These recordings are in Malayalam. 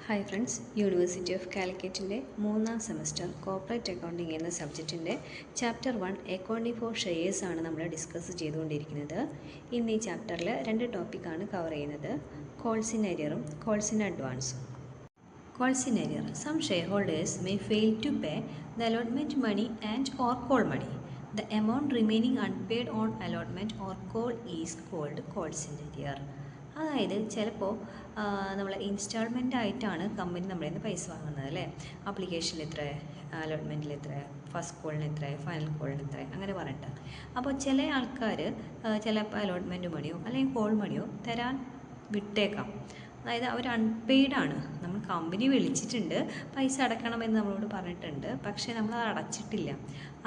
ഹായ് ഫ്രണ്ട്സ്, യൂണിവേഴ്സിറ്റി ഓഫ് കാലിക്കറ്റിൻ്റെ 3ാം സെമസ്റ്റർ കോർപ്പറേറ്റ് അക്കൗണ്ടിങ് എന്ന സബ്ജക്റ്റിൻ്റെ ചാപ്റ്റർ 1 അക്കൗണ്ടിങ് ഫോർ ഷെയർസ് ആണ് നമ്മൾ ഡിസ്കസ് ചെയ്തുകൊണ്ടിരിക്കുന്നത്. ഇന്ന് ഈ ചാപ്റ്ററിൽ 2 ടോപ്പിക്കാണ് കവർ ചെയ്യുന്നത്: കോൾസ് ഇൻ അരിയറും കോൾസ് ഇൻ അഡ്വാൻസും. Calls in arrear: some shareholders may fail to pay the allotment money and or call money. The amount remaining unpaid on allotment or call is called calls in arrear. അതായത് ചിലപ്പോൾ നമ്മൾ ഇൻസ്റ്റാൾമെൻ്റ് ആയിട്ടാണ് കമ്പനി നമ്മളിൽ നിന്ന് പൈസ വാങ്ങുന്നത് അല്ലേ. ആപ്ലിക്കേഷനിൽ ഇത്ര, അലോട്ട്മെൻറ്റിൽ ഇത്ര, ഫസ്റ്റ് കോളിന് ഇത്ര, ഫൈനൽ കോളിന് ഇത്ര, അങ്ങനെ പറഞ്ഞിട്ട്. അപ്പോൾ ചില ആൾക്കാർ ചിലപ്പോൾ അലോട്ട്മെൻറ്റ് മണിയോ അല്ലെങ്കിൽ കോൾ മണിയോ തരാൻ വിട്ടേക്കാം. അതായത് അവർ അൺപെയ്ഡാണ്. നമ്മൾ കമ്പനി വിളിച്ചിട്ടുണ്ട്, പൈസ അടയ്ക്കണമെന്ന് നമ്മളോട് പറഞ്ഞിട്ടുണ്ട്, പക്ഷേ നമ്മളത് അടച്ചിട്ടില്ല.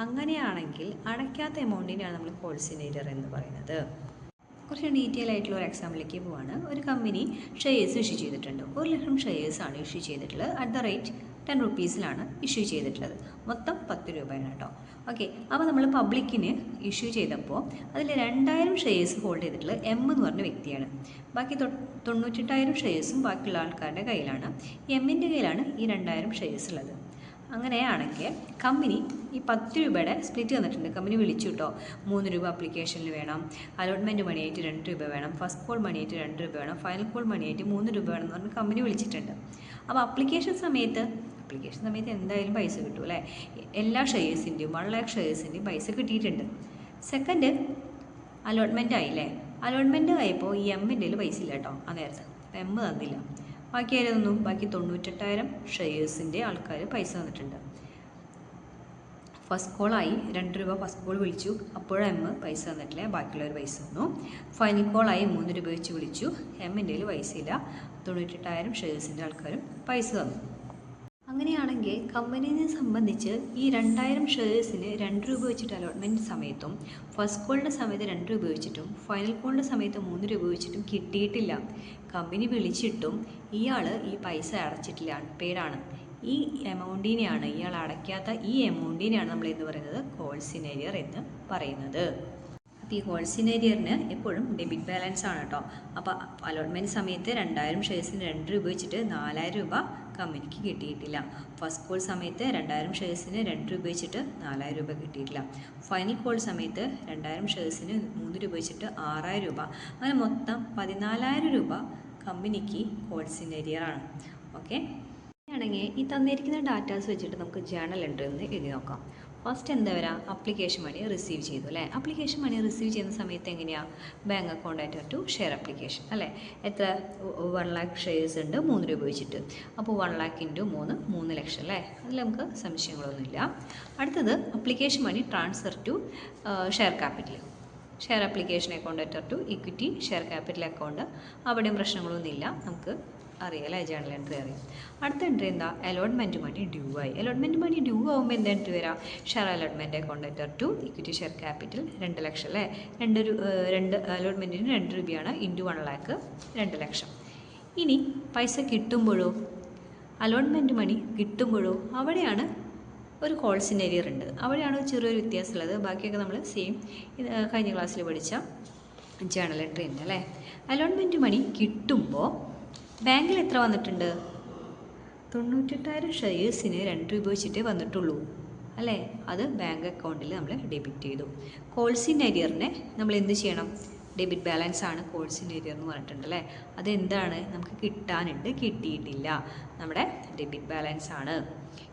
അങ്ങനെയാണെങ്കിൽ അടയ്ക്കാത്ത എമൗണ്ടിനെയാണ് നമ്മൾ കോൾസ് ഇൻ അരിയർ എന്ന് പറയുന്നത്. കുറച്ച് ഡീറ്റെയിൽ ആയിട്ടുള്ള ഒരു എക്സാമ്പിളിലേക്ക് പോവാണ്. ഒരു കമ്പനി ഷെയർസ് ഇഷ്യൂ ചെയ്തിട്ടുണ്ട്. 1,00,000 ഷെയർസാണ് ഇഷ്യൂ ചെയ്തിട്ടുള്ളത്. അറ്റ് ദ റേറ്റ് 10 റുപ്പീസിലാണ് ഇഷ്യൂ ചെയ്തിട്ടുള്ളത്. മൊത്തം 10 രൂപയാണ് കേട്ടോ. ഓക്കെ, അപ്പോൾ നമ്മൾ പബ്ലിക്കിന് ഇഷ്യൂ ചെയ്തപ്പോൾ അതിൽ 2,000 ഷെയർസ് ഹോൾഡ് ചെയ്തിട്ടുള്ളത് എം എന്ന് പറഞ്ഞ വ്യക്തിയാണ്. ബാക്കി 98,000 ഷെയർസും ബാക്കിയുള്ള ആൾക്കാരുടെ കയ്യിലാണ്. എമ്മിൻ്റെ കയ്യിലാണ് ഈ 2,000 ഷെയർസ് ഉള്ളത്. അങ്ങനെയാണെങ്കിൽ കമ്പനി ഈ 10 രൂപയുടെ സ്പ്ലിറ്റ് തന്നിട്ടുണ്ട്. കമ്പനി വിളിച്ചു കേട്ടോ, 3 രൂപ അപ്ലിക്കേഷനിൽ വേണം, അലോട്ട്മെൻറ്റ് മണിയായിട്ട് 2 രൂപ വേണം, ഫസ്റ്റ് കോൾ മണിയായിട്ട് 2 രൂപ വേണം, ഫൈനൽ കോൾ മണിയായിട്ട് 3 രൂപ വേണം എന്ന് പറഞ്ഞ് കമ്പനി വിളിച്ചിട്ടുണ്ട്. അപ്പോൾ അപ്ലിക്കേഷൻ സമയത്ത് എന്തായാലും പൈസ കിട്ടും അല്ലേ. എല്ലാ ഷെയർസിൻ്റെയും 1,00,000 ഷെയർസിൻ്റെയും പൈസ കിട്ടിയിട്ടുണ്ട്. സെക്കൻഡ് അലോട്ട്മെൻറ്റ് ആയില്ലേ. അലോട്ട്മെൻറ്റ് ആയപ്പോൾ ഈ എമ്മിൻ്റെ പൈസ ഇല്ല കേട്ടോ. ആ നേരത്തെ എം തന്നില്ല. ബാക്കി ആയിരുന്നു, ബാക്കി 98,000 ഷെയർസിൻ്റെ ആൾക്കാർ പൈസ തന്നിട്ടുണ്ട്. ഫസ്റ്റ് കോളായി 2 രൂപ ഫസ്റ്റ് കോൾ വിളിച്ചു, അപ്പോഴും എം പൈസ തന്നിട്ടില്ല, ബാക്കിയുള്ളവർ പൈസ തന്നു. ഫൈനൽ കോളായി 3 രൂപ വെച്ച് വിളിച്ചു, എമ്മിൻ്റെ പൈസ ഇല്ല, 98,000 ഷെയർസിൻ്റെ ആൾക്കാരും പൈസ തന്നു. അങ്ങനെയാണെങ്കിൽ കമ്പനിയെ സംബന്ധിച്ച് ഈ 2,000 ഷെയർസിന് 2 രൂപ വെച്ചിട്ട് അലോട്ട്മെൻറ്റ് സമയത്തും ഫസ്റ്റ് കോളിൻ്റെ സമയത്ത് 2 രൂപ വെച്ചിട്ടും ഫൈനൽ കോളിൻ്റെ സമയത്ത് 3 രൂപ വെച്ചിട്ടും കിട്ടിയിട്ടില്ല. കമ്പനി വിളിച്ചിട്ടും ഇയാൾ ഈ പൈസ അടച്ചിട്ടില്ല, അൺപെയ്ഡാണ്. ഈ എമൗണ്ടിനെയാണ്, ഇയാൾ അടയ്ക്കാത്ത ഈ എമൗണ്ടിനെയാണ് നമ്മൾ എന്ന് പറയുന്നത് കോൾസ് ഇൻ അരിയർ എന്ന് പറയുന്നത്. അപ്പോൾ ഈ കോൾസ് ഇൻ അരിയറിന് എപ്പോഴും ഡെബിറ്റ് ബാലൻസ് ആണ് കേട്ടോ. അപ്പോൾ അലോട്ട്മെൻറ്റ് സമയത്ത് 2,000 ഷെയർസിന് 2 രൂപ വെച്ചിട്ട് 4,000 രൂപ കമ്പനിക്ക് കിട്ടിയിട്ടില്ല. ഫസ്റ്റ് കോൾ സമയത്ത് 2,000 ഷെയർസിന് 2 രൂപ വെച്ചിട്ട് 4,000 രൂപ കിട്ടിയിട്ടില്ല. ഫൈനൽ കോൾ സമയത്ത് 2,000 ഷെയർസിന് 3 രൂപ വെച്ചിട്ട് 6,000 രൂപ. അങ്ങനെ മൊത്തം 14,000 രൂപ കമ്പനിക്ക് കോൾസ് ഇൻ അരിയർ ആണ്. ഓക്കെ, ആണെങ്കിൽ ഈ തന്നിരിക്കുന്ന ഡാറ്റാസ് വെച്ചിട്ട് നമുക്ക് ജേണൽ എൻട്രി ഒന്ന് എഴുതി നോക്കാം. ഫസ്റ്റ് എന്താ വരാം, അപ്ലിക്കേഷൻ മണി റിസീവ് ചെയ്തു അല്ലേ. അപ്ലിക്കേഷൻ മണി റിസീവ് ചെയ്യുന്ന സമയത്ത് എങ്ങനെയാണ്, ബാങ്ക് അക്കൗണ്ട് ആയിട്ട് ടു ഷെയർ അപ്ലിക്കേഷൻ അല്ലേ. എത്ര, 1,00,000 ഷെയർസ് ഉണ്ട്, 3 രൂപ വെച്ചിട്ട്. അപ്പോൾ 1,00,000 × 3 3 ലക്ഷം അല്ലേ. അതിൽ നമുക്ക് സംശയങ്ങളൊന്നുമില്ല. അടുത്തത് application money transfer to share capital, share application account to equity share capital account. അവിടെയും പ്രശ്നങ്ങളൊന്നുമില്ല, നമുക്ക് അറിയാം അല്ലേ, ജേണൽ എൻട്രി അറിയാം. അടുത്ത എൻട്രി എന്താ, അലോട്ട്മെൻറ്റ് മണി ഡ്യൂ ആയി. അലോട്ട്മെൻറ്റ് മണി ഡ്യൂ ആകുമ്പോൾ എന്താ എൻട്രി വരാം, share allotment account to equity share capital 2 ലക്ഷം അല്ലേ. 2 അലോട്ട്മെൻറ്റിന് 2 രൂപയാണ്, ഇൻറ്റു 1,00,000 2 ലക്ഷം. ഇനി പൈസ കിട്ടുമ്പോഴോ, അലോട്ട്മെൻറ്റ് മണി കിട്ടുമ്പോഴോ അവിടെയാണ് ഒരു കോൾസ് ഇൻ അരിയർ ഉണ്ട്. അവിടെയാണ് ചെറിയൊരു വ്യത്യാസമുള്ളത്. ബാക്കിയൊക്കെ നമ്മൾ സെയിം കഴിഞ്ഞ ക്ലാസ്സിൽ പഠിച്ച ജേണൽ എൻട്രി ഉണ്ട് അല്ലേ. അലോട്ട്മെൻറ്റ് മണി കിട്ടുമ്പോൾ ബാങ്കിൽ എത്ര വന്നിട്ടുണ്ട്, 98,000 ഷെയർസിന് 2 രൂപ വെച്ചിട്ടേ വന്നിട്ടുള്ളൂ അല്ലേ. അത് ബാങ്ക് അക്കൗണ്ടിൽ നമ്മൾ ഡെബിറ്റ് ചെയ്തു. കോൾസ് ഇൻ അരിയറിനെ നമ്മൾ എന്ത് ചെയ്യണം, ഡെബിറ്റ് ബാലൻസ് ആണ് കോൾസ് ഇൻ അരിയർ എന്ന് പറഞ്ഞിട്ടുണ്ട് അല്ലേ. അതെന്താണ്, നമുക്ക് കിട്ടാനുണ്ട്, കിട്ടിയിട്ടില്ല. നമ്മുടെ ഡെബിറ്റ് ബാലൻസ് ആണ്.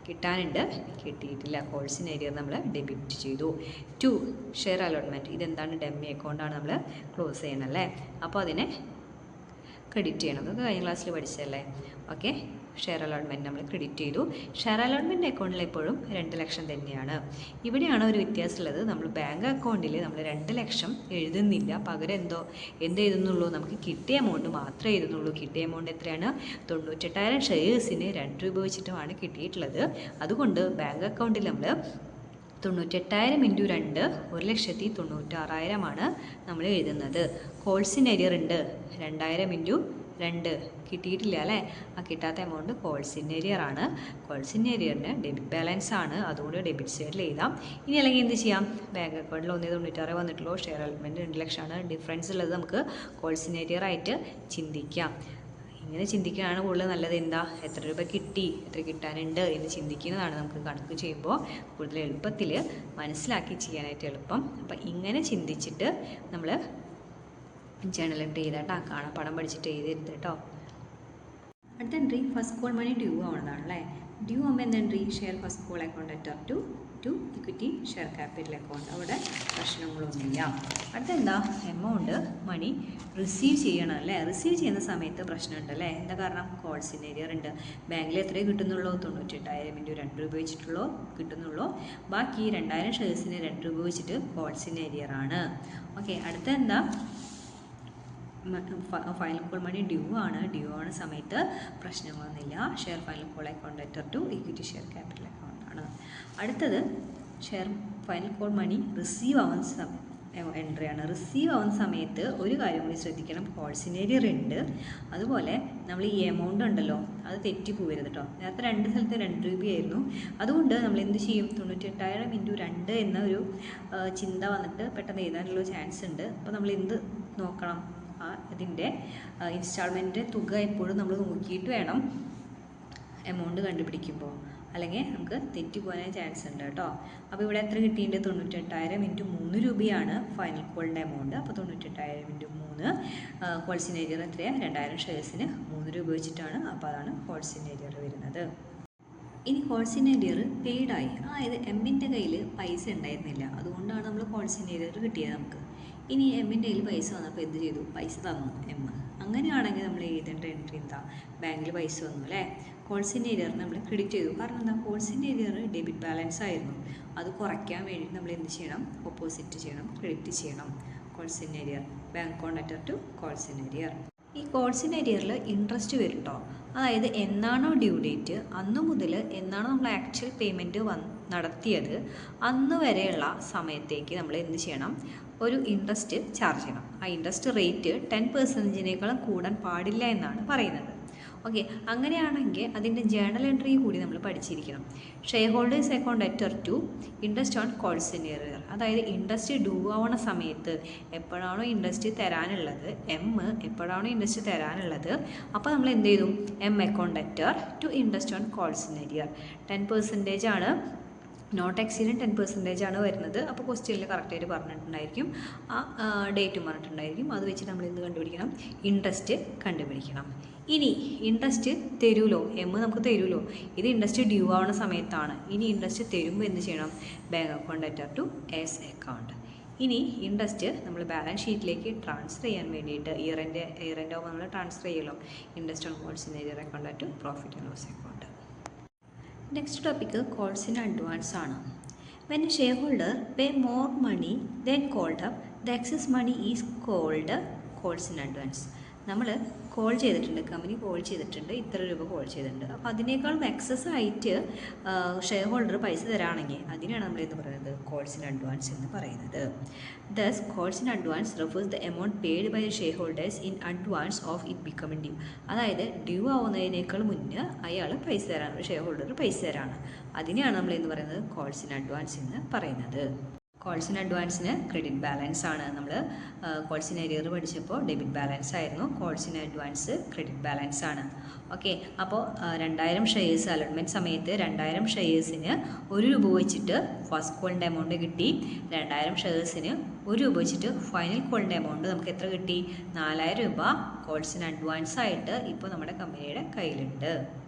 കിട്ടാനുണ്ട്, കിട്ടിയിട്ടില്ല. കോൾസ് ഇൻ അരിയർ നമ്മൾ ഡെബിറ്റ് ചെയ്തു. 2 ഷെയർ അലോട്ട്മെൻറ്റ്, ഇതെന്താണ്, ഡെമ്മി അക്കൗണ്ടാണ് നമ്മൾ ക്ലോസ് ചെയ്യണം അല്ലേ. അപ്പോൾ അതിനെ ക്രെഡിറ്റ് ചെയ്യണം. അതൊക്കെ കഴിഞ്ഞ ക്ലാസ്സിൽ പഠിച്ചതല്ലേ. ഓക്കെ, ഷെയർ അലോട്ട്മെൻറ്റ് നമ്മൾ ക്രെഡിറ്റ് ചെയ്തു. ഷെയർ അലോട്ട്മെൻറ്റ് അക്കൗണ്ടിൽ എപ്പോഴും 2 ലക്ഷം തന്നെയാണ്. ഇവിടെയാണ് ഒരു വ്യത്യാസമുള്ളത്. നമ്മൾ ബാങ്ക് അക്കൗണ്ടിൽ നമ്മൾ 2 ലക്ഷം എഴുതുന്നില്ല, പകരം എന്ത് എഴുതുന്നുള്ളൂ, നമുക്ക് കിട്ടിയ എമൗണ്ട് മാത്രമേ എഴുതുന്നുള്ളൂ. കിട്ടിയ എമൗണ്ട് എത്രയാണ്, 98,000 ഷെയർസിന് 2 രൂപ വെച്ചിട്ടുമാണ് കിട്ടിയിട്ടുള്ളത്. അതുകൊണ്ട് ബാങ്ക് അക്കൗണ്ടിൽ നമ്മൾ 98,000 × 2 1,96,000 നമ്മൾ എഴുതുന്നത്. കോൾസ് ഇൻ അരിയർ ഉണ്ട്, 2,000 × 2 കിട്ടിയിട്ടില്ല അല്ലേ. ആ കിട്ടാത്ത എമൗണ്ട് കോൾസ് ഇൻ അരിയർ ആണ്. കോൾസ് ഇൻ അരിയറിന് ഡെബിറ്റ് ബാലൻസ് ആണ്, അതുകൊണ്ട് ഡെബിറ്റ് സൈഡിൽ എഴുതാം. ഇനി അല്ലെങ്കിൽ എന്ത് ചെയ്യാം, ബാങ്ക് അക്കൗണ്ടിൽ 1,96,000 വന്നിട്ടുള്ളൂ, ഷെയർ അലോട്ട്മെൻറ്റ് 2 ലക്ഷമാണ് ഡിഫറൻസ് ഉള്ളത്. നമുക്ക് കോൾസ് ഇൻ അരിയർ ആയിട്ട് ചിന്തിക്കാം. ഇങ്ങനെ ചിന്തിക്കുകയാണ് കൂടുതൽ നല്ലത്. എന്താ, എത്ര രൂപ കിട്ടി, എത്ര കിട്ടാനുണ്ട് എന്ന് ചിന്തിക്കുന്നതാണ് നമുക്ക് കണക്ക് ചെയ്യുമ്പോൾ കൂടുതൽ എളുപ്പത്തിൽ മനസ്സിലാക്കി ചെയ്യാനായിട്ട് എളുപ്പം. അപ്പം ഇങ്ങനെ ചിന്തിച്ചിട്ട് നമ്മൾ ജേണൽ എൻട്രി ചെയ്താട്ടോ, കാണാപ്പാഠം പഠിച്ചിട്ട് എഴുതരുത് കേട്ടോ. അടുത്ത entry first call money due ആവുന്നതാണല്ലേ. ഡ്യൂ ആകുമ്പോൾ എന്ത് entry, share first call account അറ്റർ to equity share capital account. അവിടെ പ്രശ്നങ്ങളൊന്നുമില്ല. അടുത്തെന്താ, എമൗണ്ട് മണി റിസീവ് ചെയ്യണം അല്ലേ. റിസീവ് ചെയ്യുന്ന സമയത്ത് പ്രശ്നമുണ്ട് അല്ലേ. എന്താ കാരണം, കോൾസ് ഇൻ ഏരിയർ ഉണ്ട്. ബാങ്കിൽ എത്രയേ കിട്ടുന്നുള്ളൂ, 98,000 × 2 രൂപ വെച്ചിട്ടുള്ളൂ കിട്ടുന്നുള്ളൂ. ബാക്കി 2000 ഷെയർസിന് 2 രൂപ വെച്ചിട്ട് കോൾസ് ഇൻ ഏരിയർ ആണ്. ഓക്കെ, അടുത്ത എന്താ, ഫൈനൽ കോൾ മണി ഡ്യൂ ആണ് സമയത്ത് പ്രശ്നങ്ങളൊന്നുമില്ല. ഷെയർ ഫൈനൽ കോൾ അക്കൗണ്ട് അറ്റർ to equity share capital account ആണ്. അടുത്തത് share final call money receive ആവുന്ന എൻട്രിയാണ്. റിസീവ് ആവുന്ന സമയത്ത് ഒരു കാര്യം കൂടി ശ്രദ്ധിക്കണം, കോൾസ് ഇൻ ഏരിയർ ഉണ്ട്. അതുപോലെ നമ്മൾ ഈ എമൗണ്ട് ഉണ്ടല്ലോ, അത് തെറ്റിപ്പോകരുത് കേട്ടോ. നേരത്തെ 2 സ്ഥലത്ത് 2 രൂപയായിരുന്നു. അതുകൊണ്ട് നമ്മൾ എന്ത് ചെയ്യും, 98,000 × 2 എന്ന ഒരു ചിന്ത വന്നിട്ട് പെട്ടെന്ന് എഴുതാനുള്ള ചാൻസ് ഉണ്ട്. അപ്പോൾ നമ്മൾ എന്ത് നോക്കണം, ഇതിൻ്റെ ഇൻസ്റ്റാൾമെൻറ്റ് തുക എപ്പോഴും നമ്മൾ നോക്കിയിട്ട് വേണം എമൗണ്ട് കണ്ടുപിടിക്കുമ്പോൾ, അല്ലെങ്കിൽ നമുക്ക് തെറ്റിപ്പോകാൻ ചാൻസ് ഉണ്ട് കേട്ടോ. അപ്പോൾ ഇവിടെ എത്ര കിട്ടിയിട്ടുണ്ട്, 98,000 × 3 രൂപയാണ് ഫൈനൽ കോളിൻ്റെ എമൗണ്ട്. അപ്പോൾ 98,000 × 3 കോൾസ് ഇൻ ഏരിയർ എത്രയാണ്, 2000 ഷെയർസിന് 3 രൂപ വെച്ചിട്ടാണ്. അപ്പോൾ അതാണ് കോൾസ് ഇൻ ഏരിയർ വരുന്നത്. ഇനി കോൾസ് ഇൻ ഏരിയർ പെയ്ഡായി, അതായത് എമ്മിൻ്റെ കയ്യിൽ പൈസ ഉണ്ടായിരുന്നില്ല, അതുകൊണ്ടാണ് നമ്മൾ കോൾസ് ഇൻ ഏരിയർ കിട്ടിയത് നമുക്ക്. ഇനി എമ്മിൻ്റെ കയ്യിൽ പൈസ വന്നപ്പോൾ എന്ത് ചെയ്തു, പൈസ തന്നു എം. അങ്ങനെയാണെങ്കിൽ നമ്മൾ എഴുതേണ്ട എൻട്രി എന്താ, ബാങ്കിൽ പൈസ വന്നു അല്ലേ. കോൾസ് ഇൻ ഏരിയറിന് നമ്മൾ ക്രെഡിറ്റ് ചെയ്തു. കാരണം എന്താ, കോൾസ് ഇൻ ഏരിയർ ഡെബിറ്റ് ബാലൻസ് ആയിരുന്നു. അത് കുറയ്ക്കാൻ വേണ്ടി നമ്മൾ എന്ത് ചെയ്യണം, ഓപ്പോസിറ്റ് ചെയ്യണം, ക്രെഡിറ്റ് ചെയ്യണം. Calls in arrear bank account അറ്റർ ടു കോൾസ് ഇൻ ഏരിയർ. ഈ കോൾസ് ഇൻ ഏരിയറിൽ ഇൻട്രസ്റ്റ് വരും കേട്ടോ. അതായത് എന്നാണോ ഡ്യൂ ഡേറ്റ് അന്ന് മുതൽ എന്നാണോ നമ്മൾ ആക്ച്വൽ പേയ്മെൻറ്റ് നടത്തിയത് അന്ന് വരെയുള്ള സമയത്തേക്ക് നമ്മൾ എന്ത് ചെയ്യണം, ഒരു ഇൻട്രസ്റ്റ് ചാർജ് ചെയ്യണം. ആ ഇൻട്രസ്റ്റ് റേറ്റ് 10% കൂടാൻ പാടില്ല എന്നാണ് പറയുന്നത്. ഓക്കെ, അങ്ങനെയാണെങ്കിൽ അതിൻ്റെ ജേണൽ എൻട്രി കൂടി നമ്മൾ പഠിച്ചിരിക്കണം. ഷെയർ ഹോൾഡേഴ്സ് അക്കൗണ്ട് അറ്റർ to interest on calls in arrear. അതായത് ഇൻട്രസ്റ്റ് ഡ്യൂ ആവുന്ന സമയത്ത് എപ്പോഴാണോ ഇൻട്രസ്റ്റ് തരാനുള്ളത്, എപ്പോഴാണോ ഇൻട്രസ്റ്റ് തരാനുള്ളത്, അപ്പോൾ നമ്മൾ എന്ത് ചെയ്തു, എം അക്കൗണ്ട് അറ്റർ to interest on calls in arrear. 10% ആണ്, നോട്ട് എക്സീഡൻ 10% ആണ് വരുന്നത്. അപ്പോൾ ക്വസ്റ്റ്യനിൽ കറക്റ്റായിട്ട് പറഞ്ഞിട്ടുണ്ടായിരിക്കും, ആ ഡേറ്റും പറഞ്ഞിട്ടുണ്ടായിരിക്കും. അത് വെച്ച് നമ്മൾ എന്ത് കണ്ടുപിടിക്കണം, ഇൻട്രസ്റ്റ് കണ്ടുപിടിക്കണം. ഇനി ഇൻട്രസ്റ്റ് തരുമല്ലോ, നമുക്ക് തരുമല്ലോ, ഇത് ഇൻട്രസ്റ്റ് ഡ്യൂ ആവുന്ന സമയത്താണ്. ഇനി ഇൻട്രസ്റ്റ് തരുമ്പോൾ എന്ത് ചെയ്യണം, ബാങ്ക് അക്കൗണ്ട് അറ്റർ ടു എസ് അക്കൗണ്ട്. ഇനി ഇൻട്രസ്റ്റ് നമ്മൾ ബാലൻസ് ഷീറ്റിലേക്ക് ട്രാൻസ്ഫർ ചെയ്യാൻ വേണ്ടിയിട്ട് ഇയർ എൻഡ് ആകുമ്പോൾ നമ്മൾ ട്രാൻസ്ഫർ ചെയ്യുമല്ലോ, interest on calls in arrear account to profit and loss account. Next topic calls in advance ആണ്. When a share holder pay more money than called up, the excess money is called calls in advance. നമ്മൾ കോൾ ചെയ്തിട്ടുണ്ട്, കമ്പനി കോൾ ചെയ്തിട്ടുണ്ട്, ഇത്ര രൂപ കോൾ ചെയ്തിട്ടുണ്ട്. അപ്പോൾ അതിനേക്കാളും എക്സസ് ആയിട്ട് ഷെയർ ഹോൾഡർ പൈസ തരാണെങ്കിൽ അതിനാണ് നമ്മൾ എന്ന് പറയുന്നത് കോൾസ് ഇൻ അഡ്വാൻസ് എന്ന് പറയുന്നത്. Thus calls in advance refers the amount paid by share holders in advance of it becoming due. അതായത് ഡ്യൂ ആവുന്നതിനേക്കാൾ മുന്നേ അയാൾ പൈസ തരാണ്, ഷെയർ ഹോൾഡർ പൈസ തരാണ്. അതിനെയാണ് നമ്മൾ എന്ന് പറയുന്നത് കോൾസ് ഇൻ അഡ്വാൻസ് എന്ന് പറയുന്നത്. കോൾസ് ഇൻ അഡ്വാൻസിന് ക്രെഡിറ്റ് ബാലൻസ് ആണ്. നമ്മൾ കോൾസ് ഇൻ ഏരിയർ പഠിച്ചപ്പോൾ ഡെബിറ്റ് ബാലൻസ് ആയിരുന്നു, calls in advance credit balance ആണ്. ഓക്കെ, അപ്പോൾ 2000 ഷെയർസ് അലോട്ട്മെൻറ്റ് സമയത്ത് 2000 ഷെയർസിന് 1 രൂപ വെച്ചിട്ട് ഫസ്റ്റ് കോളിൻ്റെ എമൗണ്ട് കിട്ടി. 2000 ഷെയർസിന് 1 രൂപ വെച്ചിട്ട് ഫൈനൽ കോളിൻ്റെ എമൗണ്ട് നമുക്ക് എത്ര കിട്ടി, 4000 രൂപ കോൾസ് ഇൻ അഡ്വാൻസ് ആയിട്ട് ഇപ്പോൾ നമ്മുടെ കമ്പനിയുടെ കയ്യിലുണ്ട്.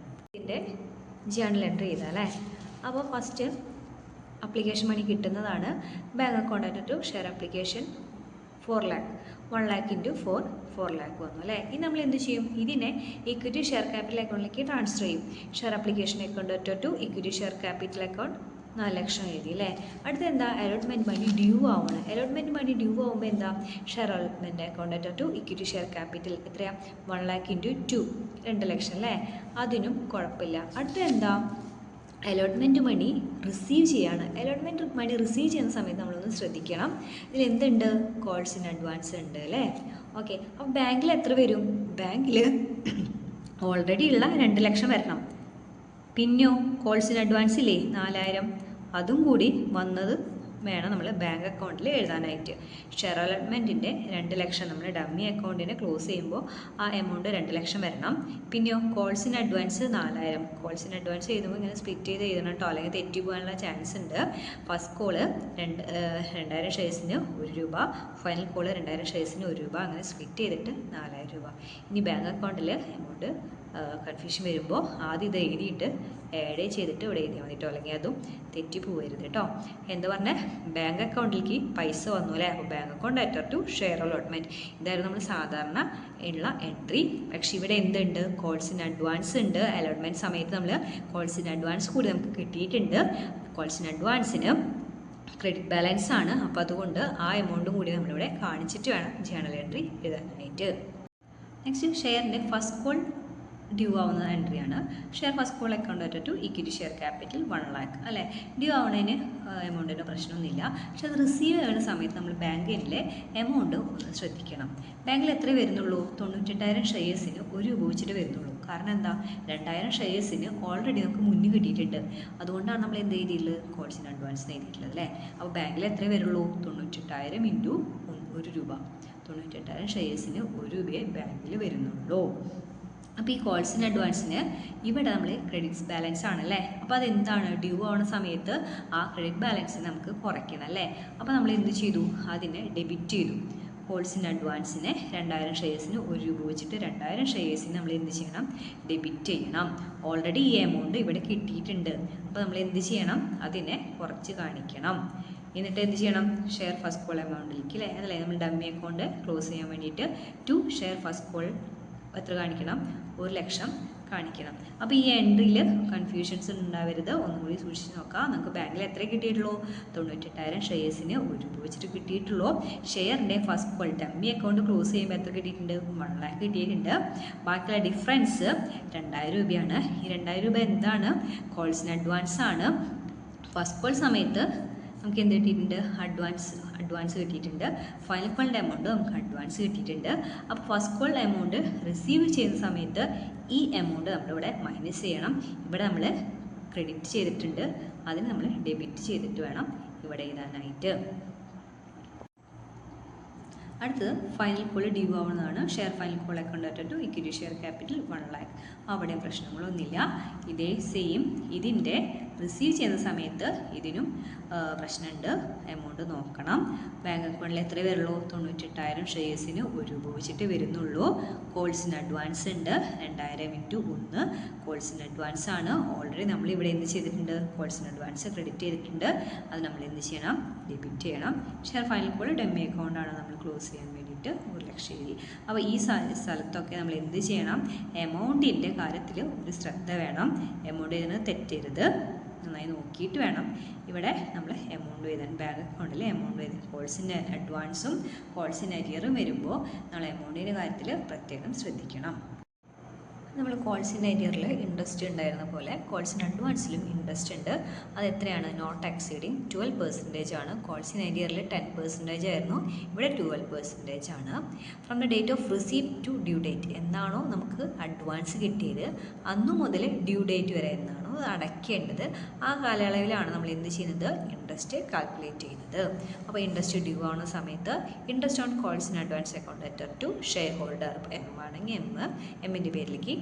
ഇതിൻ്റെ ജേണൽ എൻട്രി ചെയ്താൽ അല്ലേ. അപ്പോൾ ഫസ്റ്റ് അപ്ലിക്കേഷൻ മണി കിട്ടുന്നതാണ്. ബാങ്ക് അക്കൗണ്ട് അറ്റർ to share application 4 lakh, 1 lakh × 4 lakh വന്നു അല്ലേ. ഇനി നമ്മൾ എന്ത് ചെയ്യും, ഇതിനെ ഇക്വിറ്റി ഷെയർ ക്യാപിറ്റൽ അക്കൗണ്ടിലേക്ക് ട്രാൻസ്ഫർ ചെയ്യും. ഷെയർ അപ്ലിക്കേഷൻ അക്കൗണ്ട് അറ്റർ to equity share capital account 4 ലക്ഷം എഴുതി അല്ലേ. അടുത്ത എന്താ, അലോട്ട്മെൻറ്റ് മണി ഡ്യൂ ആവണം. അലോട്ട്മെൻറ്റ് മണി ഡ്യൂ ആവുമ്പോൾ എന്താ, ഷെയർ അലോട്ട്മെൻറ്റ് അക്കൗണ്ട് അറ്റർ ടു ഇക്വിറ്റി ഷെയർ ക്യാപിറ്റൽ എത്രയാണ്, 1 lakh × 2 2 ലക്ഷം അല്ലേ. അതിനും കുഴപ്പമില്ല. അടുത്ത എന്താ, അലോട്ട്മെൻറ്റ് മണി റിസീവ് ചെയ്യാണ്. അലോട്ട്മെൻറ്റ് മണി റിസീവ് ചെയ്യുന്ന സമയത്ത് നമ്മളൊന്ന് ശ്രദ്ധിക്കണം, ഇതിൽ എന്തുണ്ട്, കോൾസ് ഇൻ അഡ്വാൻസ് ഉണ്ട് അല്ലേ. ഓക്കെ, അപ്പോൾ ബാങ്കിൽ എത്ര വരും, ബാങ്കിൽ ഓൾറെഡി ഉള്ള 2 ലക്ഷം വരണം. പിന്നെയോ കോൾസ് ഇൻ അഡ്വാൻസ് ഇല്ലേ 4000, അതും കൂടി വന്നത് വേണം നമ്മൾ ബാങ്ക് അക്കൗണ്ടിൽ എഴുതാനായിട്ട്. ഷെയർ അലോട്ട്മെൻറ്റിൻ്റെ 2 ലക്ഷം നമ്മൾ ഡമ്മി അക്കൗണ്ടിനെ ക്ലോസ് ചെയ്യുമ്പോൾ ആ എമൗണ്ട് 2 ലക്ഷം വരണം. പിന്നെയോ calls in advance 4000. Calls in advance എഴുതുമ്പോൾ ഇങ്ങനെ സ്പ്ലിറ്റ് ചെയ്ത് എഴുതണം കേട്ടോ, അല്ലെങ്കിൽ തെറ്റി പോകാനുള്ള ചാൻസ് ഉണ്ട്. ഫസ്റ്റ് കോള് 2000 ഷെയർസിന് 1 രൂപ, ഫൈനൽ കോള് 2000 ഷെയർസിന് 1 രൂപ, അങ്ങനെ സ്പ്ലിറ്റ് ചെയ്തിട്ട് 4000 രൂപ. ഇനി ബാങ്ക് അക്കൗണ്ടിൽ എമൗണ്ട് കൺഫ്യൂഷൻ വരുമ്പോൾ ആദ്യം ഇത് എഴുതിയിട്ട് ആഡ് ചെയ്തിട്ട് ഇവിടെ എഴുതിയാൽ മതി കേട്ടോ, അല്ലെങ്കിൽ അതും തെറ്റി പോകരുത് കേട്ടോ. എന്താ പറഞ്ഞാൽ ബാങ്ക് അക്കൗണ്ടിലേക്ക് പൈസ വന്നു അല്ലേ, അപ്പോൾ ബാങ്ക് അക്കൗണ്ട് അറ്റർ ടു ഷെയർ അലോട്ട്മെൻറ്റ്, ഇതായിരുന്നു നമ്മൾ സാധാരണ ഉള്ള എൻട്രി. പക്ഷേ ഇവിടെ എന്തുണ്ട്, കോൾസ് ഇൻ അഡ്വാൻസ് ഉണ്ട്. അലോട്ട്മെൻറ്റ് സമയത്ത് നമ്മൾ കോൾസ് ഇൻ അഡ്വാൻസ് കൂടി നമുക്ക് കിട്ടിയിട്ടുണ്ട്. കോൾസ് ഇൻ അഡ്വാൻസിന് ക്രെഡിറ്റ് ബാലൻസ് ആണ്, അപ്പോൾ അതുകൊണ്ട് ആ എമൗണ്ടും കൂടി നമ്മളിവിടെ കാണിച്ചിട്ട് വേണം ജേണൽ എൻട്രി എഴുതാനായിട്ട്. നെക്സ്റ്റ് ഷെയറിൻ്റെ ഫസ്റ്റ് കോൾ ഡ്യൂ ആവുന്ന എൻട്രിയാണ്. ഷെയർ ഫസ്റ്റ് കോൾ അക്കൗണ്ട് അറ്റർ to equity share capital 1 lakh അല്ലേ. ഡ്യൂ ആവുന്നതിന് എമൗണ്ടിന് പ്രശ്നമൊന്നുമില്ല. പക്ഷെ അത് റിസീവ് ചെയ്യുന്ന സമയത്ത് നമ്മൾ ബാങ്കിലെ എമൗണ്ട് ഒന്ന് ശ്രദ്ധിക്കണം. ബാങ്കിൽ എത്ര വരുന്നുള്ളൂ, 98,000 ഷെയർസിന് 1 രൂപ വെച്ചിട്ട് വരുന്നുള്ളൂ. കാരണം എന്താ, 2000 ഷെയർസിന് ഓൾറെഡി നമുക്ക് മുന്നിൽ കിട്ടിയിട്ടുണ്ട്. അതുകൊണ്ടാണ് നമ്മൾ എന്ത് ചെയ്തിട്ടുള്ളത്, കോൾസ് ഇൻ അഡ്വാൻസ് എഴുതിയിട്ടുള്ളത് അല്ലേ. അപ്പോൾ ബാങ്കിൽ എത്ര വരുള്ളൂ, 98,000 ഇൻറ്റു 1 രൂപ. 98,000 ഷെയർസിന് 1 രൂപയെ ബാങ്കിൽ വരുന്നുള്ളൂ. അപ്പോൾ ഈ കോൾസ് ഇൻ അഡ്വാൻസിന് ഇവിടെ നമ്മൾ ക്രെഡിറ്റ്സ് ബാലൻസ് ആണല്ലേ. അപ്പോൾ അതെന്താണ്, ഡ്യൂ ആവുന്ന സമയത്ത് ആ ക്രെഡിറ്റ് ബാലൻസ് നമുക്ക് കുറയ്ക്കണം അല്ലേ. അപ്പോൾ നമ്മൾ എന്ത് ചെയ്തു, അതിനെ ഡെബിറ്റ് ചെയ്തു. കോൾസ് ഇൻ അഡ്വാൻസിന് 2000 ഷെയർസിന് 1 രൂപ വെച്ചിട്ട് 2000 ഷെയർസിന് നമ്മൾ എന്ത് ചെയ്യണം, ഡെബിറ്റ് ചെയ്യണം. ഓൾറെഡി ഈ എമൗണ്ട് ഇവിടെ കിട്ടിയിട്ടുണ്ട്. അപ്പോൾ നമ്മൾ എന്ത് ചെയ്യണം, അതിനെ കുറച്ച് കാണിക്കണം. എന്നിട്ട് എന്ത് ചെയ്യണം, ഷെയർ ഫസ്റ്റ് കോൾ എമൗണ്ടിലേക്ക് അല്ലേ, അതല്ലേ നമ്മൾ ഡമ്മി അക്കൗണ്ട് ക്ലോസ് ചെയ്യാൻ വേണ്ടിയിട്ട് ടു ഷെയർ ഫസ്റ്റ് കോൾ എത്ര കാണിക്കണം, 1 ലക്ഷം കാണിക്കണം. അപ്പോൾ ഈ എൻട്രിയിൽ കൺഫ്യൂഷൻസ് ഉണ്ടാവരുത്, ഒന്നും കൂടി സൂക്ഷിച്ച് നോക്കാം. നമുക്ക് ബാങ്കിൽ എത്ര കിട്ടിയിട്ടുള്ളൂ, 98,000 ഷെയർസിന് 1 രൂപ വെച്ചിട്ട് കിട്ടിയിട്ടുള്ളൂ. ഷെയറിൻ്റെ first call dummy account close ചെയ്യുമ്പോൾ എത്ര കിട്ടിയിട്ടുണ്ട്, 1 lakh കിട്ടിയിട്ടുണ്ട്. ബാക്കിയുള്ള ഡിഫറൻസ് 2000 രൂപയാണ്. ഈ 2000 രൂപ എന്താണ്, കോൾസ് ഇൻ അഡ്വാൻസ് ആണ്. ഫസ്റ്റ് കോൾ സമയത്ത് നമുക്ക് എന്ത് കിട്ടിയിട്ടുണ്ട്, അഡ്വാൻസ് കിട്ടിയിട്ടുണ്ട്. ഫൈനൽ കോളിൻ്റെ എമൗണ്ട് നമുക്ക് അഡ്വാൻസ് കിട്ടിയിട്ടുണ്ട്. അപ്പോൾ ഫസ്റ്റ് കോൾ എമൗണ്ട് റിസീവ് ചെയ്യുന്ന സമയത്ത് ഈ എമൗണ്ട് നമ്മളിവിടെ മൈനസ് ചെയ്യണം. ഇവിടെ നമ്മൾ ക്രെഡിറ്റ് ചെയ്തിട്ടുണ്ട്, അതിന് നമ്മൾ ഡെബിറ്റ് ചെയ്തിട്ട് വേണം ഇവിടെ എഴുതാനായിട്ട്. അടുത്തത് ഫൈനൽ കോൾ ഡ്യൂ ആവുന്നതാണ്. ഷെയർ ഫൈനൽ കോൾ അക്കൗണ്ട് അറ്റർ to equity share capital 1 lakh. അവിടെയും പ്രശ്നങ്ങളൊന്നുമില്ല. ഇതേ സെയിം ഇതിൻ്റെ റിസീവ് ചെയ്യുന്ന സമയത്ത് ഇതിനും പ്രശ്നമുണ്ട്. എമൗണ്ട് നോക്കണം. ബാങ്ക് അക്കൗണ്ടിൽ എത്ര വരുള്ളൂ, 98,000 ഷെയർസിന് 1 രൂപ വെച്ചിട്ട് വരുന്നുള്ളൂ. കോൾസ് ഇൻ അഡ്വാൻസ് ഉണ്ട്, 2000 ഇൻറ്റു 1 കോൾസ് ഇൻ അഡ്വാൻസ് ആണ്. ഓൾറെഡി നമ്മൾ ഇവിടെ എന്ത് ചെയ്തിട്ടുണ്ട്, കോൾസ് ഇൻ അഡ്വാൻസ് ക്രെഡിറ്റ് ചെയ്തിട്ടുണ്ട്. അത് നമ്മൾ എന്ത് ചെയ്യണം, ഡെബിറ്റ് ചെയ്യണം. ഷെയർ ഫൈനൽ കോൾ ഡമ്മി അക്കൗണ്ടാണ് നമ്മൾ ക്ലോസ് ചെയ്യാൻ വേണ്ടിയിട്ട് 1 ലക്ഷം എഴുതി. അപ്പോൾ ഈ സ്ഥലത്തൊക്കെ നമ്മൾ എന്ത് ചെയ്യണം, എമൗണ്ടിൻ്റെ കാര്യത്തിൽ ഒരു ശ്രദ്ധ വേണം. എമൗണ്ട് എഴുതുന്നത് തെറ്റരുത്, നന്നായി നോക്കിയിട്ട് വേണം ഇവിടെ നമ്മൾ എമൗണ്ട് എഴുതാൻ. ബാങ്ക് അക്കൗണ്ടിൽ എമൗണ്ട് എഴുതാൻ കോൾസിൻ്റെ അഡ്വാൻസും കോൾസിൻ്റെ അരിയറും വരുമ്പോൾ നമ്മൾ എമൗണ്ടിൻ്റെ കാര്യത്തിൽ പ്രത്യേകം ശ്രദ്ധിക്കണം. നമ്മൾ കോൾസിൻ്റെ അരിയറിൽ ഇൻട്രസ്റ്റ് ഉണ്ടായിരുന്ന പോലെ കോൾസിൻ്റെ അഡ്വാൻസിലും ഇൻട്രസ്റ്റ് ഉണ്ട്. അത് എത്രയാണ്, നോട്ട് എക്സീഡിങ് 12% ആണ്. കോൾസിൻ്റെ അരിയറിൽ 10% ആയിരുന്നു, ഇവിടെ 12% ആണ്. From the date of receipt to due date, എന്നാണോ നമുക്ക് അഡ്വാൻസ് കിട്ടിയത് അന്നു മുതൽ ഡ്യൂ ഡേറ്റ് വരെ എന്നാണോ അത് അടയ്ക്കേണ്ടത്, ആ കാലയളവിലാണ് നമ്മൾ എന്ത് ചെയ്യുന്നത്, ഇൻട്രസ്റ്റ് കാൽക്കുലേറ്റ് ചെയ്യുന്നത്. അപ്പോൾ ഇൻട്രസ്റ്റ് ഡ്യൂ ആവുന്ന സമയത്ത് interest on calls in advance account അറ്റർ ടു ഷെയർ ഹോൾഡർ, എം ആണെങ്കിൽ എമ്മിൻ്റെ പേരിലേക്ക്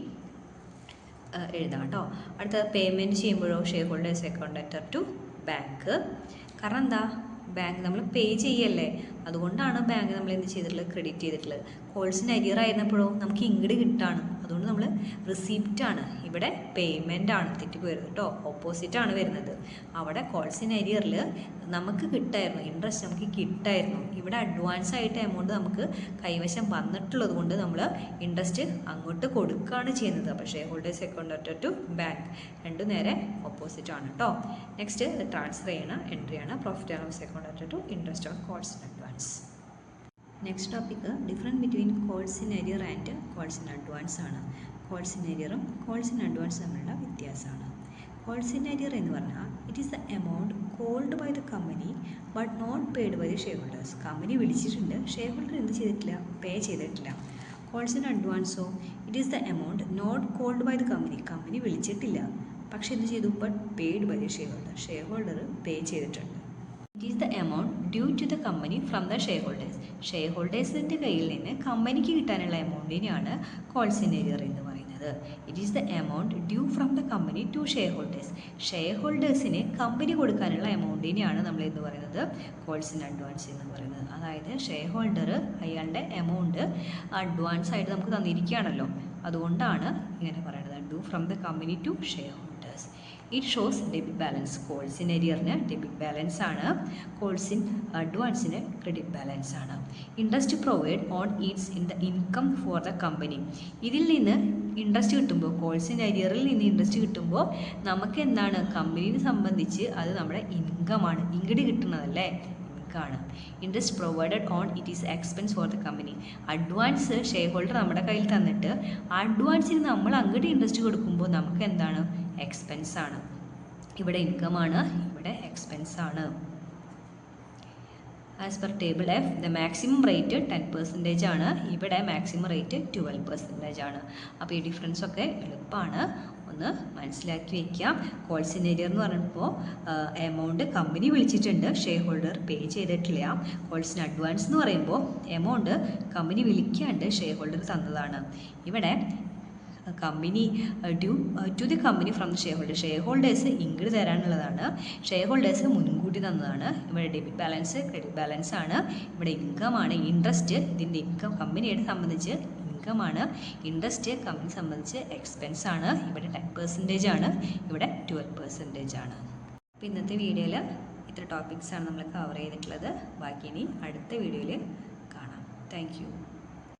എഴുതാം കേട്ടോ. അടുത്ത പേയ്മെൻറ്റ് ചെയ്യുമ്പോഴോ ഷെയർ ഹോൾഡേഴ്സ് അക്കൗണ്ട് അറ്റർ ടു ബാങ്ക്. കാരണം എന്താ, ബാങ്ക് നമ്മൾ പേ ചെയ്യല്ലേ, അതുകൊണ്ടാണ് ബാങ്ക് നമ്മൾ എന്ത് ചെയ്തിട്ടുള്ളത്, ക്രെഡിറ്റ് ചെയ്തിട്ടുള്ളത്. കോൾസിന് അരിയർ ആയിരുന്നപ്പോഴോ നമുക്ക് ഇങ്ങോട്ട് കിട്ടാണ്, അതുകൊണ്ട് നമ്മൾ റിസീപ്റ്റ് ആണ്, ഇവിടെ പേയ്മെൻ്റ് ആണ്. തെറ്റിപ്പോയത് കേട്ടോ, ഓപ്പോസിറ്റാണ് വരുന്നത്. അവിടെ കോൾസിന് അരിയറിൽ നമുക്ക് കിട്ടായിരുന്നു, ഇൻട്രസ്റ്റ് നമുക്ക് കിട്ടായിരുന്നു. ഇവിടെ അഡ്വാൻസ് ആയിട്ട് എമൗണ്ട് നമുക്ക് കൈവശം വന്നിട്ടുള്ളത് കൊണ്ട് നമ്മൾ ഇൻട്രസ്റ്റ് അങ്ങോട്ട് കൊടുക്കുകയാണ് ചെയ്യുന്നത്. അപ്പോൾ ഷെയർ ഹോൾഡേഴ്സ് അക്കൗണ്ട് അറ്റർ ടു ബാങ്ക് രണ്ടും നേരെ ഓപ്പോസിറ്റ് ആണ് കേട്ടോ. നെക്സ്റ്റ് ട്രാൻസ്ഫർ ചെയ്യുന്ന എൻട്രിയാണ് പ്രോഫിറ്റ് ആൻഡ് ലോസ് അക്കൗണ്ട് അറ്റർ to interest on calls in advance. Next topic difference between calls in arrear and calls in advance ആണ്. കോൾസ് ഇൻ അരിയറും കോൾസ് ഇൻ അഡ്വാൻസ് തമ്മിലുള്ള വ്യത്യാസമാണ്. കോൾസ് ഇൻ അരിയർ എന്ന് പറഞ്ഞാൽ it is the amount called by the company but not paid by the share holders. Company വിളിച്ചിട്ടുണ്ട്, ഷെയർ ഹോൾഡർ എന്ത് ചെയ്തിട്ടില്ല, പേ ചെയ്തിട്ടില്ല. കോൾസ് ഇൻ അഡ്വാൻസോ it is the amount not called by the company, company വിളിച്ചിട്ടില്ല പക്ഷെ എന്ത് ചെയ്തു, but paid by the share holder, share holder pay ചെയ്തിട്ടുണ്ട്. It is the amount due to the company from the shareholders. ഷെയർ ഹോൾഡേഴ്സിൻ്റെ കയ്യിൽ നിന്ന് കമ്പനിക്ക് കിട്ടാനുള്ള എമൗണ്ടിനെയാണ് കോൾസ് ഇൻ ഏരിയർ എന്ന് പറയുന്നത്. It is the amount due from the company to shareholders. ഷെയർ ഹോൾഡേഴ്സിന് കമ്പനി കൊടുക്കാനുള്ള എമൗണ്ടിനെയാണ് നമ്മൾ എന്ന് പറയുന്നത് കോൾസ് ഇൻ അഡ്വാൻസ് എന്ന് പറയുന്നത്. അതായത് ഷെയർ ഹോൾഡർ അയാളുടെ എമൗണ്ട് അഡ്വാൻസ് ആയിട്ട് നമുക്ക് തന്നിരിക്കുകയാണല്ലോ, അതുകൊണ്ടാണ് ഇങ്ങനെ പറയുന്നത് due from the company to shareholders. It shows debit balance. Calls in ഏരിയറിന് ഡെബിറ്റ് ബാലൻസ് ആണ്, കോൾസ് ഇൻ അഡ്വാൻസിന് ക്രെഡിറ്റ് ബാലൻസ് ആണ്. Interest provide on its in the income for the company. ഇതിൽ നിന്ന് ഇൻട്രസ്റ്റ് കിട്ടുമ്പോൾ, കോൾസ് ഇൻ ഏരിയറിൽ നിന്ന് ഇൻട്രസ്റ്റ് കിട്ടുമ്പോൾ നമുക്ക് എന്താണ്, കമ്പനിയെ സംബന്ധിച്ച് അത് നമ്മുടെ ഇൻകമാണ്, ഇങ്ങോട്ട് കിട്ടുന്നതല്ലേ, ആണ്. Interest provided on it is expense four the company. Advance share holder നമ്മുടെ കയ്യിൽ തന്നിട്ട് അഡ്വാൻസിന് നമ്മൾ അങ്ങോട്ട് ഇൻട്രസ്റ്റ് കൊടുക്കുമ്പോൾ നമുക്ക് എന്താണ്, എക്സ്പെൻസ് ആണ്. ഇവിടെ ഇൻകം ആണ്, ഇവിടെ എക്സ്പെൻസ് ആണ്. As per table F the maximum rate 10% ആണ്, ഇവിടെ മാക്സിമം റേറ്റ് 12% ആണ്. അപ്പോൾ ഈ ഡിഫറൻസ് ഒക്കെ എളുപ്പമാണ്, ഒന്ന് മനസ്സിലാക്കി വയ്ക്കാം. കോൾസ് ഇൻ ഏരിയർ എന്ന് പറയുമ്പോൾ എമൗണ്ട് കമ്പനി വിളിച്ചിട്ടുണ്ട്, ഷെയർ ഹോൾഡർ പേ ചെയ്തിട്ടില്ല. കോൾസ് ഇൻ അഡ്വാൻസ് എന്ന് പറയുമ്പോൾ എമൗണ്ട് കമ്പനി വിളിക്കാണ്ട് ഷെയർ ഹോൾഡർ തന്നതാണ്. ഇവിടെ company due to the company from the share holder. Share holders ഇങ്ങോട്ട് തരാനുള്ളതാണ്, ഷെയർ ഹോൾഡേഴ്സ് മുൻകൂട്ടി തന്നതാണ്. ഇവിടെ ഡെബിറ്റ് ബാലൻസ് ക്രെഡിറ്റ് ബാലൻസ് ആണ്, ഇവിടെ ഇൻകം ആണ്. ഇൻട്രസ്റ്റ് ഇതിൻ്റെ ഇൻകം കമ്പനിയെ സംബന്ധിച്ച് ഇൻകം ആണ്, ഇൻട്രസ്റ്റ് കമ്പനി സംബന്ധിച്ച് എക്സ്പെൻസ് ആണ്. ഇവിടെ 10% ആണ്, ഇവിടെ 12% ആണ്. അപ്പോൾ ഇന്നത്തെ വീഡിയോയിൽ ഇത്ര ടോപ്പിക്സാണ് നമ്മൾ കവർ ചെയ്തിട്ടുള്ളത്. ബാക്കി ഇനി അടുത്ത വീഡിയോയിൽ കാണാം. Thank you.